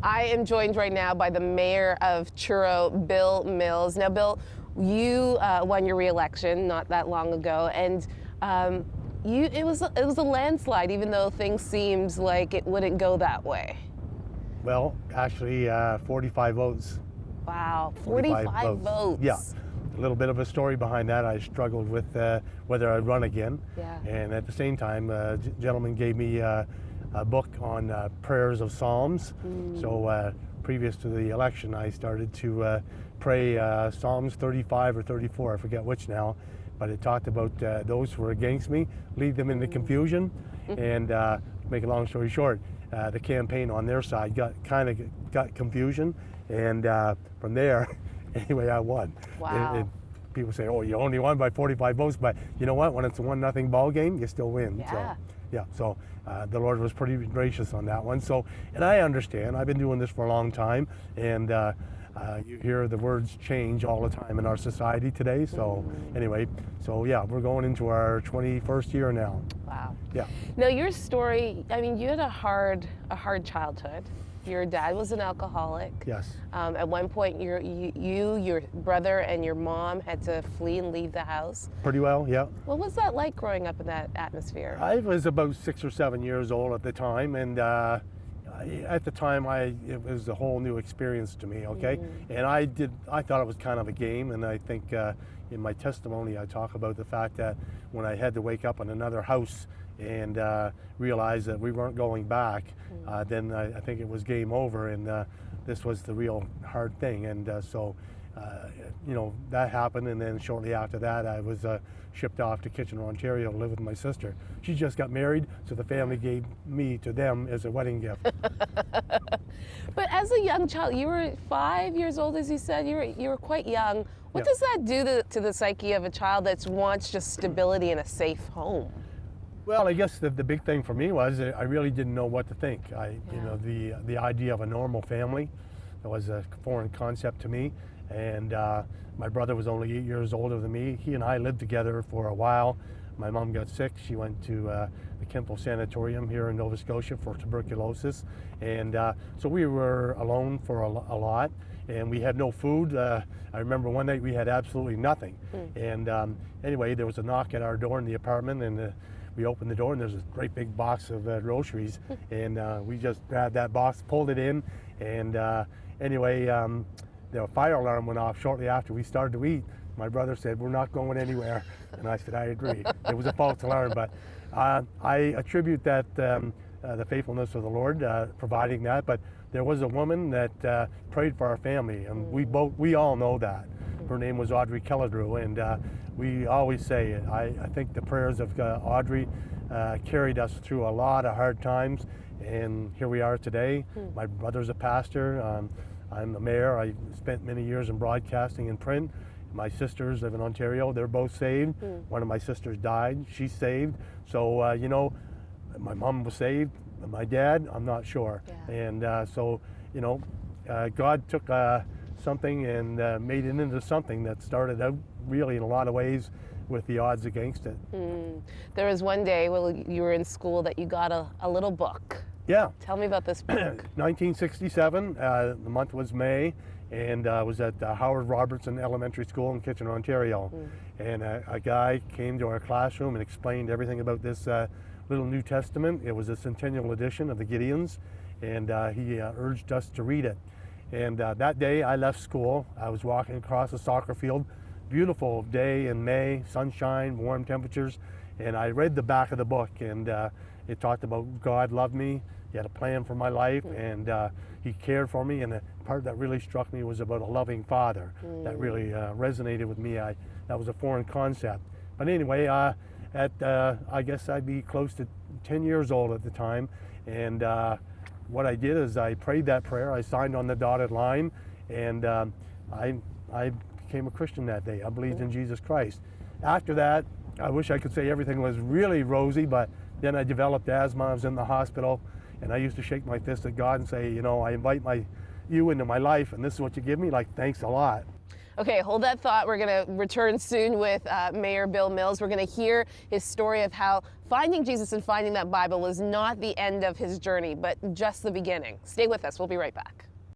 I am joined right now by the mayor of Truro, Bill Mills. Now, Bill, you won your re-election not that long ago, and it was a landslide, even though things seemed like it wouldn't go that way. Well, actually, 45 votes. Wow, 45 votes. Yeah. A little bit of a story behind that. I struggled with whether I'd run again. Yeah. And at the same time, a gentleman gave me a book on prayers of Psalms. So previous to the election, I started to pray Psalms 35 or 34, I forget which now, but it talked about those who are against me, lead them into confusion. And make a long story short, the campaign on their side got confusion, and from there, anyway, I won. Wow. People say, oh, you only won by 45 votes, but you know what? When it's a 1-0 ball game, you still win. Yeah. So the Lord was pretty gracious on that one. So, and I understand. I've been doing this for a long time, and you hear the words change all the time in our society today. So anyway, so yeah, we're going into our 21st year now. Wow. Yeah. Now, your story, I mean, you had a hard childhood. Your dad was an alcoholic. Yes. At one point, your brother, and your mom had to flee and leave the house. Pretty well, yeah. What was that like growing up in that atmosphere? I was about 6 or 7 years old at the time, and at the time, it was a whole new experience to me. Okay, and I thought it was kind of a game, and I think in my testimony I talk about the fact that when I had to wake up in another house and realize that we weren't going back, then I think it was game over, and this was the real hard thing. And so, you know, that happened, and then shortly after that, I was shipped off to Kitchener, Ontario to live with my sister. She just got married, so the family gave me to them as a wedding gift. But as a young child, you were 5 years old, as you said. You were quite young. What does that do to the psyche of a child that wants just stability in a safe home? Well, I guess the big thing for me was I really didn't know what to think. You know, the idea of a normal family, that was a foreign concept to me. And my brother was only 8 years older than me. He and I lived together for a while. My mom got sick. She went to the Kempo Sanatorium here in Nova Scotia for tuberculosis. And so we were alone for a lot, and we had no food. I remember one night we had absolutely nothing. And anyway, there was a knock at our door in the apartment, and we opened the door, and there's a great big box of groceries. And we just grabbed that box, pulled it in, and anyway, the fire alarm went off shortly after we started to eat. My brother said, "We're not going anywhere." And I said, "I agree." It was a false alarm, but I attribute that the faithfulness of the Lord providing that. But there was a woman that prayed for our family, and we all know that. Her name was Audrey Kelladrew, and we always say it. I think the prayers of Audrey carried us through a lot of hard times, and here we are today. My brother's a pastor. I'm the mayor. I spent many years in broadcasting and print. My sisters live in Ontario. They're both saved. One of my sisters died. She's saved. So, you know, my mom was saved. My dad, I'm not sure. Yeah. And so, you know, God took something and made it into something that started out really in a lot of ways with the odds against it. There was one day while you were in school that you got a little book. Yeah. Tell me about this book. 1967, the month was May, and I was at Howard Robertson Elementary School in Kitchener, Ontario. And a guy came to our classroom and explained everything about this little New Testament. It was a centennial edition of the Gideons, and he urged us to read it. And that day I left school. I was walking across a soccer field, beautiful day in May, sunshine, warm temperatures, and I read the back of the book, and it talked about God loved me. He had a plan for my life, and he cared for me. And the part that really struck me was about a loving father. That really resonated with me. That was a foreign concept. But anyway, I guess I'd be close to 10 years old at the time. And what I did is I prayed that prayer. I signed on the dotted line, and I became a Christian that day. I believed in Jesus Christ. After that, I wish I could say everything was really rosy, but then I developed asthma. I was in the hospital, and I used to shake my fist at God and say, you know, I invite you into my life, and this is what you give me. Like, thanks a lot. Okay, hold that thought. We're going to return soon with Mayor Bill Mills. We're going to hear his story of how finding Jesus and finding that Bible was not the end of his journey, but just the beginning. Stay with us. We'll be right back.